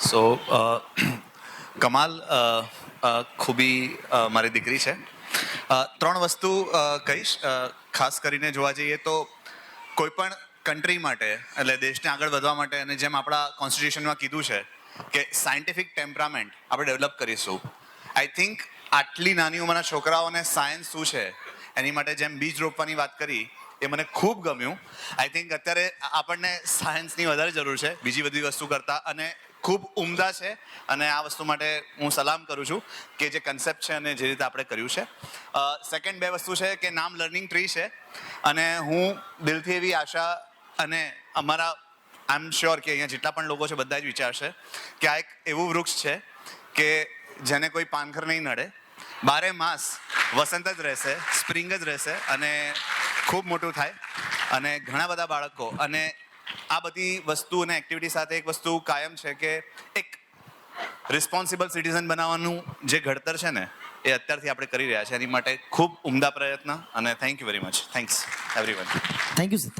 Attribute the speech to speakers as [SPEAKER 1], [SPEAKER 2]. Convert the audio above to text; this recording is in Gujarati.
[SPEAKER 1] સો કમાલ ખૂબી મારી દીકરી છે. ત્રણ વસ્તુ કહીશ. ખાસ કરીને જોવા જઈએ તો કોઈ પણ કન્ટ્રી માટે એટલે દેશને આગળ વધવા માટે, અને જેમ આપણા કોન્સ્ટિટ્યુશનમાં કીધું છે કે સાયન્ટિફિક ટેમ્પરામેન્ટ આપણે ડેવલપ કરીશું. આઈ થિંક આટલી નાની ઉંમરના છોકરાઓને સાયન્સ શું છે એની માટે જેમ બીજ રોપવાની વાત કરી એ મને ખૂબ ગમ્યું. આઈ થિંક અત્યારે આપણને સાયન્સની વધારે જરૂર છે બીજી બધી વસ્તુ કરતાં, અને ખૂબ ઉમદા છે. અને આ વસ્તુ માટે હું સલામ કરું છું કે જે કન્સેપ્ટ છે અને જે રીતે આપણે કર્યું છે. સેકન્ડ બે વસ્તુ છે કે નામ લર્નિંગ ટ્રી છે, અને હું દિલથી એવી આશા અને અમારા આઈ એમ શ્યોર કે અહીંયા જેટલા પણ લોકો છે બધા જ વિચારશે કે આ એક એવું વૃક્ષ છે કે જેને કોઈ પાનખર નહીં નડે, 12 માસ વસંત જ રહેશે, સ્પ્રિંગ જ રહેશે, અને ખૂબ મોટું થાય. અને ઘણા બધા બાળકો, અને આ બધી વસ્તુ અને એક્ટિવિટી સાથે એક વસ્તુ કાયમ છે કે એક રિસ્પોન્સિબલ સિટીઝન બનાવવાનું જે ઘડતર છે ને એ અત્યારથી આપણે કરી રહ્યા છીએ. એની માટે ખૂબ ઉમદા પ્રયત્ન, અને thank you very much. Thanks everyone.
[SPEAKER 2] Thank you sir.